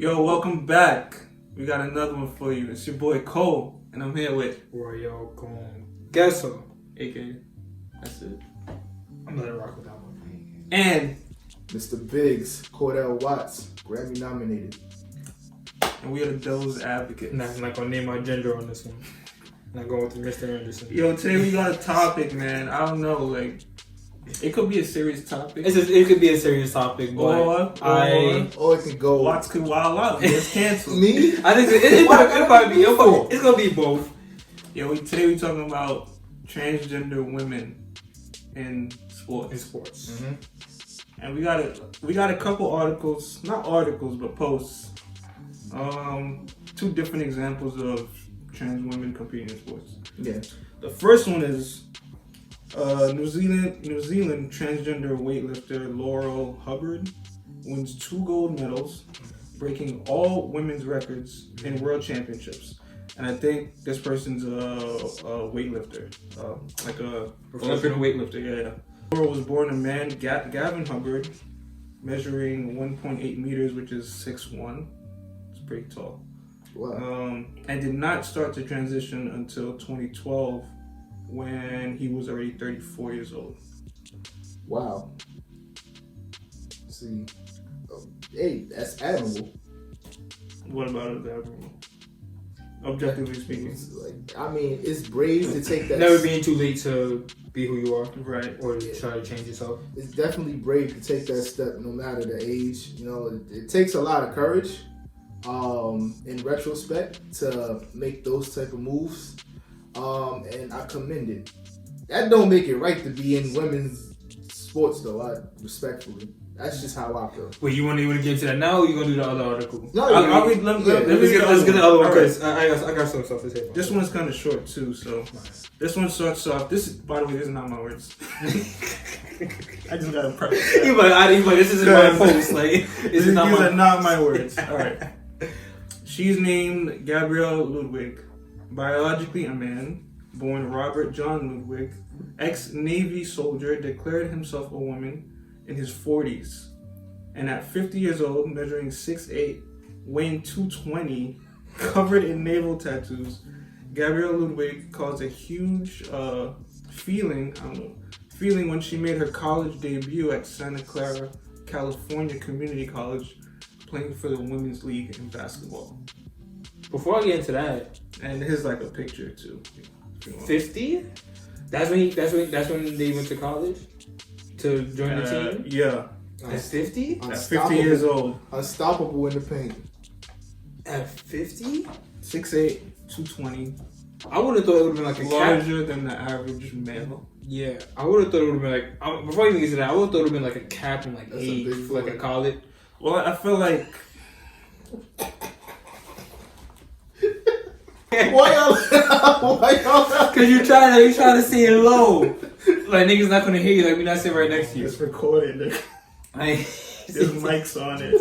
Yo, welcome back. We got another one for you. It's your boy Cole, and I'm here with Royal Con Gesso. AK. That's it. I'm letting rock with that one. And Mr. Biggs, Cordell Watts, Grammy nominated. we are the Devil's Advocate. Nah, I'm not gonna name my gender on this one. I'm not going with Mr. Anderson. Yo, today we got a topic, man. I don't know, like, it could be a serious topic. It could be a serious topic, but or Or it could go. Watts could wild out. It's canceled. Me? I think it's gonna be both. Yo, today we talking about transgender women in sports. Mm-hmm. And we got a couple articles, not articles, but posts. Two different examples of trans women competing in sports. Yeah. The first one is New Zealand transgender weightlifter Laurel Hubbard wins 2 gold medals, breaking all women's records in world championships. And I think this person's a weightlifter, like a Olympic weightlifter. Yeah. Laurel was born a man, Gavin Hubbard, measuring 1.8 meters, which is 6'1". It's pretty tall. Wow. And did not start to transition until 2012, when he was already 34 years old. Wow. See, hey, that's admirable. What about it, admirable? Objectively speaking. It's it's brave to take that. Never being too late to be who you are, Right. or to try to change yourself. It's definitely brave to take that step, no matter the age. You know, it takes a lot of courage. In retrospect, to make those type of moves. And I commend it. That don't make it right to be in women's sports, though. Respectfully, that's just how I feel. Wait, you want to get into that now, or you gonna do the other article? No, I'll read. Let's get Let's get the other one, All because I got some stuff to say. This one's kind of short too, so this one starts off. By the way, this is not my words. I just gotta preface that. You like, this isn't my post. Like, These are not my words. All right. She's named Gabrielle Ludwig, biologically a man, born Robert John Ludwig, ex-Navy soldier, declared himself a woman in his 40s. And at 50 years old, measuring 6'8", weighing 220, covered in naval tattoos, Gabrielle Ludwig caused a huge feeling when she made her college debut at Santa Clara, California Community College, playing for the Women's League in basketball. Before I get into that, and here's like a picture too. 50? That's when they went to college to join the team. Yeah. At 50? At 50 years old. Unstoppable in the paint. At 50? 6'8", 220. I would have thought it would have been like a larger than the average male. Yeah, I would have thought it would have been like, before I even get to that, I would have thought it would have been like a cap in like That's 8 for like a college. Well, I feel like. Why y'all? Because you're trying to say it low. Like, niggas not gonna hear you. Like, we not sitting right next to you. It's recorded. There's mics on it.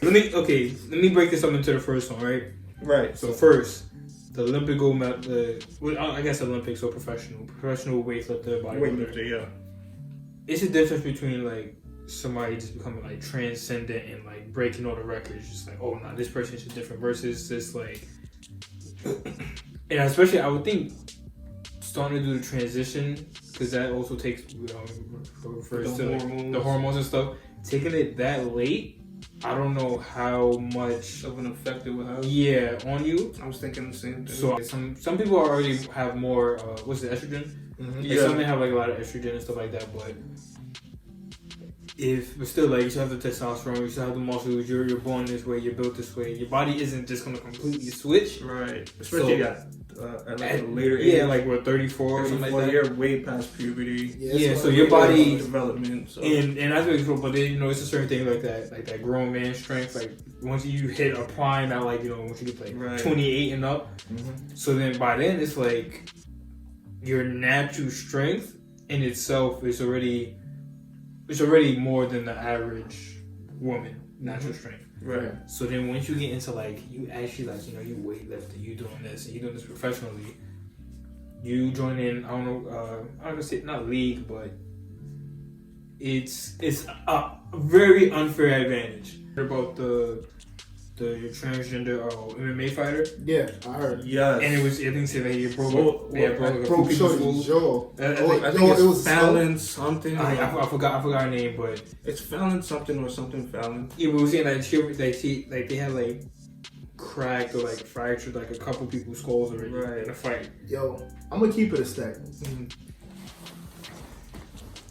Let me break this up into the first one, right? Right. So first, the Olympic gold medal. I guess Olympics or professional weightlifter, bodybuilder. Yeah. It's a difference between like somebody just becoming like transcendent and like breaking all the records. Just like, oh no, this person is different versus just like, and especially I would think starting to do the transition, because that also takes refers to like, the hormones and stuff. Taking it that late, I don't know how much of an effect it would have. Yeah, on you. I was thinking the same thing. So some people already have more. What's the estrogen? Mm-hmm. Yeah. Some may have like a lot of estrogen and stuff like that, but still, like, you still have the testosterone, you still have the muscles. You're born this way, you're built this way. Your body isn't just gonna completely switch. Right. Especially at like a later age. Yeah, like what, 34 or something like that. You're way past puberty. Yeah, so your body development. So. And that's what it's cool. But then it's a certain thing like that grown man strength. Like once you hit a prime at like once you get like 28 and up. Mm-hmm. So then by then it's like your natural strength in itself is already more than the average woman natural strength. Right. So then once you get into like, you actually like, you weightlifting, you doing this, and you doing this professionally, you join in, I don't know, I'm gonna say not league, but it's a very unfair advantage. About the transgender MMA fighter. Yeah, I heard. Yes. And it was, I think, said that he broke like a Broke few people's Shorty's jaw. I think it was Fallon something. I forgot her name, but it's Fallon something or something Fallon. Yeah, we were saying like they had like cracked or like fractured like a couple people's skulls already in a fight. Yo, I'm gonna keep it a stack. Mm-hmm.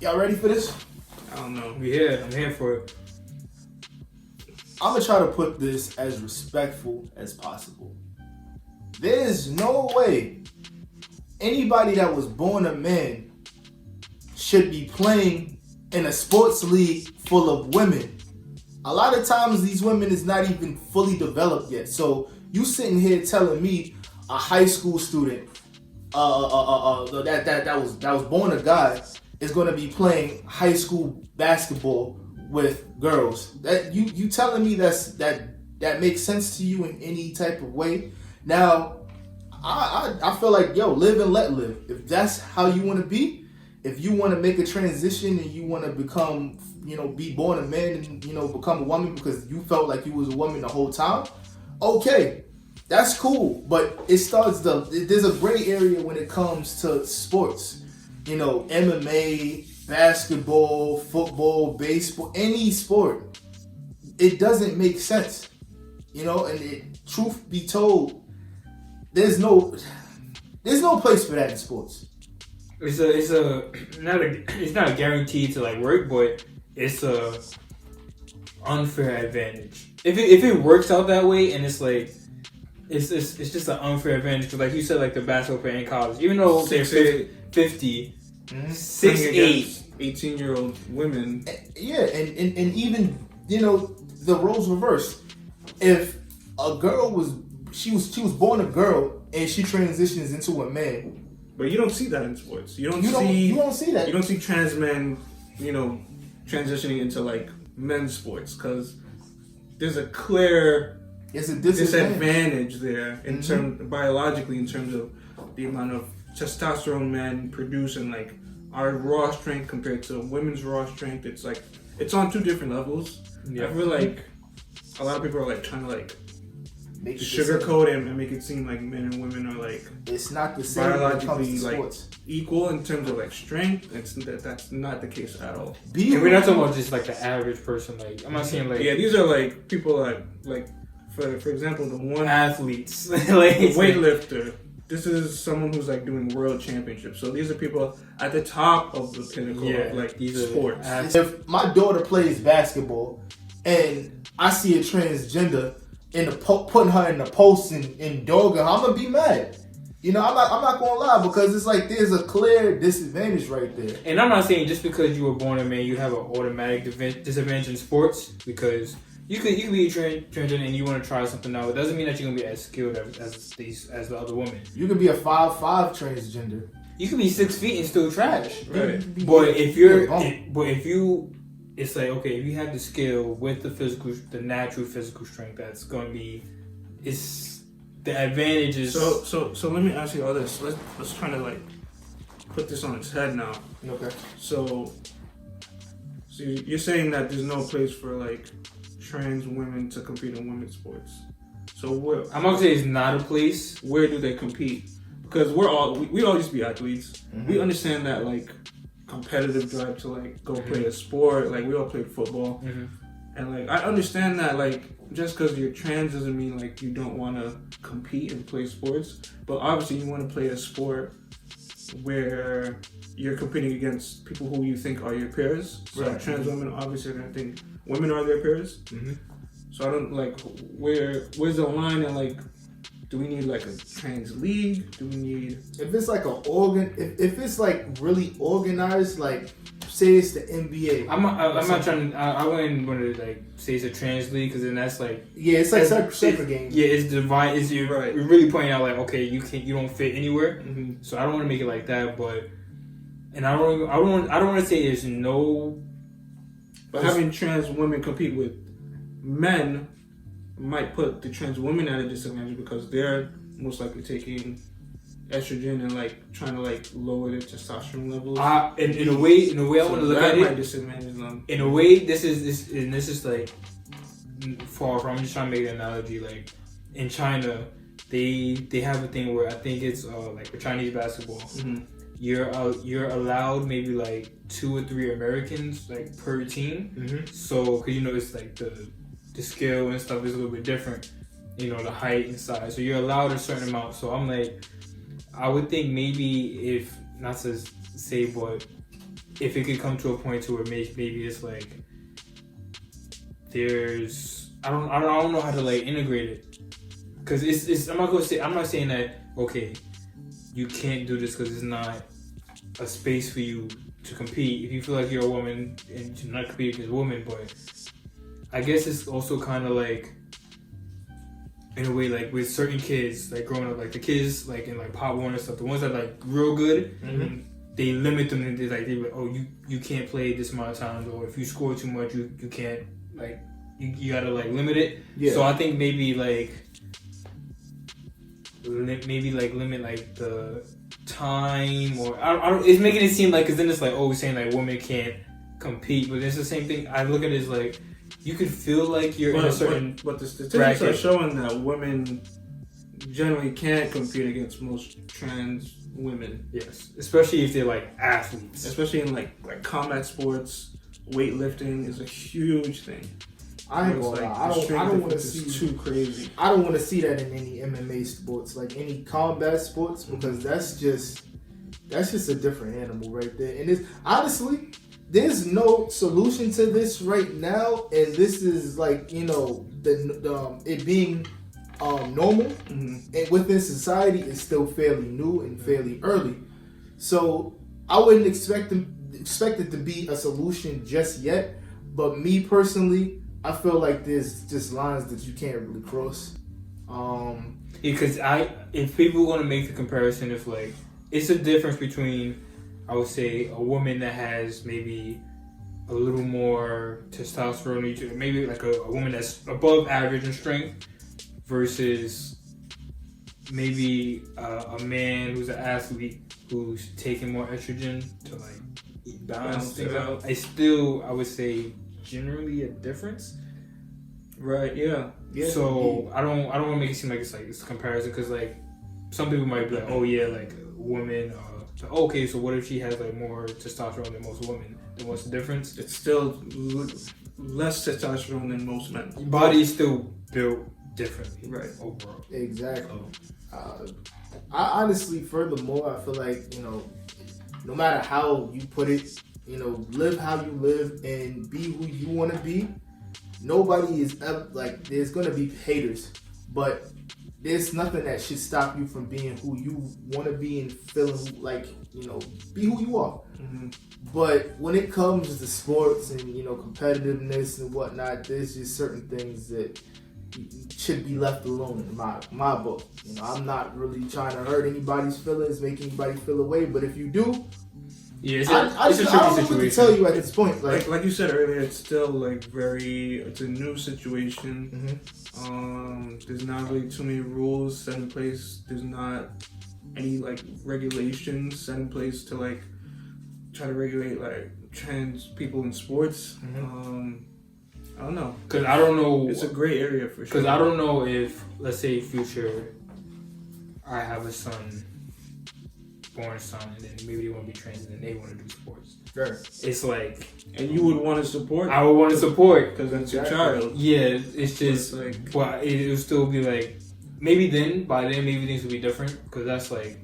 Y'all ready for this? I don't know. Yeah, I'm here for it. I'm gonna try to put this as respectful as possible. There's no way anybody that was born a man should be playing in a sports league full of women. A lot of times these women is not even fully developed yet. So you sitting here telling me a high school student that was born a guy is gonna be playing high school basketball with girls. That you telling me that makes sense to you in any type of way? Now, I feel like, yo, live and let live. If that's how you want to be, if you want to make a transition and you want to become, be born a man and become a woman because you felt like you was a woman the whole time, okay, that's cool. But there's a gray area when it comes to sports. MMA, basketball, football, baseball, any sport, it doesn't make sense, and truth be told, there's no place for that in sports. It's not a guarantee to like work, but it's a unfair advantage. If it works out that way, and it's like it's just an unfair advantage because, like you said, like the basketball player in college, even though they're 50. 6'8", 18-year-old women. Yeah, and even the roles reversed. If a girl was born a girl and she transitions into a man. But you don't see that in sports. You don't see that. You don't see trans men, transitioning into like men's sports because there's a clear disadvantage there in terms biologically in terms of the amount of testosterone men produce and like our raw strength compared to women's raw strength. It's like it's on two different levels. Yeah. I feel like a lot of people are like trying to like sugarcoat it and make it seem like men and women are like it's not the same biologically like equal in terms of like strength. That's not the case at all. And we're not talking about just like the average person. Like I'm not saying like these are like people like for example the one athletes like weightlifter. This is someone who's like doing world championships. So these are people at the top of the pinnacle of like these sports. If my daughter plays basketball and I see a transgender putting her in the post and dogging her, I'm gonna be mad. I'm not gonna lie because it's like there's a clear disadvantage right there. And I'm not saying just because you were born a man you have an automatic disadvantage in sports because. You could be transgender and you want to try something out. It doesn't mean that you're gonna be as skilled as the other woman. You could be a 5'5" transgender. You could be 6 feet and still trash. Right. But if it's like okay, if you have the skill with the natural physical strength, that's gonna be the advantage is. So let me ask you all this. Let's try to like put this on its head now. Okay. So you're saying that there's no place for like trans women to compete in women's sports. So I'm gonna say it's not a place. Where do they compete? Because we all used to be athletes. Mm-hmm. We understand that like competitive drive to like go play a sport. Like we all played football, and like I understand that like just because you're trans doesn't mean like you don't want to compete and play sports. But obviously you want to play a sport where you're competing against people who you think are your peers. So trans women obviously are gonna think women are their peers. So I don't like where's the line and like do we need like a trans league? Do we need if it's like if it's like really organized, like say it's the NBA. I'm not trying to. I wouldn't want to like say it's a trans league because then that's like it's like separate games. Yeah, it's divine. You're really pointing out like okay, you don't fit anywhere. So I don't want to make it like that, but and I don't want to say there's no. But having trans women compete with men might put the trans women at a disadvantage because they're most likely taking estrogen and like trying to like lower their testosterone levels. In a way, I want to look at might it. disadvantage them. In a way, this is like far from. I'm just trying to make an analogy. Like in China, they have a thing where I think it's like for Chinese basketball. Mm-hmm. You're allowed maybe like 2 or 3 Americans like per team. Mm-hmm. So, cause it's like the scale and stuff is a little bit different. The height and size. So you're allowed a certain amount. So I'm like, I would think maybe if not to say, but if it could come to a point to where maybe it's like there's I don't know how to like integrate it. Cause it's I'm not saying that okay, you can't do this because it's not a space for you to compete. If you feel like you're a woman and you're not competing against a woman, but I guess it's also kind of like, in a way, like with certain kids, like growing up, like the kids, like in like Pop Warner stuff, the ones that like real good, Mm-hmm. they limit them and they're like, oh, you can't play this amount of times, or if you score too much, you can't, like, you gotta like limit it. Yeah. So I think maybe like limit like the time, or I don't, it's making it seem like, because then it's like, oh, we're saying like women can't compete, but it's the same thing. I look at it as like, you could feel like you're in a certain but the statistics bracket. are showing that women generally can't compete against most trans women. Yes, especially if they're like athletes. Especially in like combat sports, weightlifting is a huge thing. I ain't gonna lie. I don't want to see too crazy. I don't want to see that in any MMA sports, like any combat sports, because that's just a different animal right there. And it's honestly, there's no solution to this right now, and this is like the it being normal and within society is still fairly new and fairly early. So I wouldn't expect it to be a solution just yet. But me personally, I feel like there's just lines that you can't really cross. Because if people want to make the comparison, if like it's a difference between, I would say, a woman that has maybe a little more testosterone, maybe like a woman that's above average in strength, versus maybe a man who's an athlete who's taking more estrogen to like balance things out. I would say generally a difference. Right? Yeah. So I don't want to make it seem like it's a comparison, because like some people might be like, oh yeah, like a woman. Okay, so what if she has like more testosterone than most women? Then what's the difference? It's still less testosterone than most men. Your body is still built differently, right? Overall, exactly. I honestly, furthermore, I feel like no matter how you put it, live how you live and be who you want to be. Nobody is like, there's gonna be haters, but there's nothing that should stop you from being who you want to be and feeling like, be who you are. Mm-hmm. But when it comes to sports and, competitiveness and whatnot, there's just certain things that should be left alone in my book. I'm not really trying to hurt anybody's feelings, make anybody feel away, but if you do, yeah, it's a tricky situation. I don't know what to tell you at this point. Like you said earlier, it's still like it's a new situation. Mm-hmm. There's not really too many rules set in place. There's not any like regulations set in place to like try to regulate like trans people in sports. Mm-hmm. I don't know. Because I don't know. It's a gray area for sure. Because I don't know if, let's say, future, I have a born son, and then maybe they want to be trans, and then they want to do sports. Sure. It's like, and you would want to support. I would want to support because that's your child. Yeah, it's just like, well, it will still be like, by then maybe things will be different, because that's like,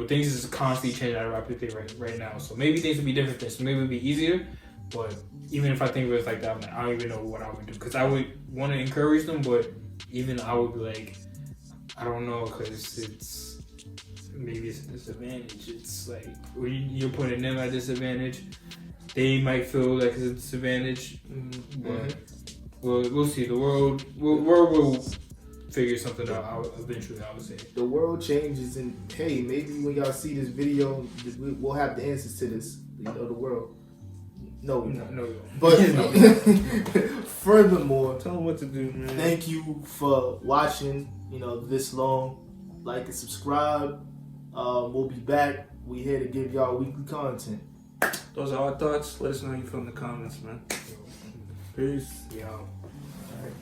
things is constantly changing at a rapid pace right now. So maybe things will be different then. So maybe it'll be easier. But even if I think of it like that, I'm like, I don't even know what I would do, because I would want to encourage them, but even I would be like, I don't know, because maybe it's a disadvantage. It's like you're putting them at disadvantage. They might feel like it's a disadvantage, but we'll see. The world will figure something out eventually, I would say. The world changes, and hey, maybe when y'all see this video, we'll have the answers to this. The world. No. But furthermore, tell them what to do, man. Thank you for watching. This long. Like and subscribe. We'll be back. We here to give y'all weekly content. Those are our thoughts. Let us know how you feel in the comments, man. Peace. Yeah. All right.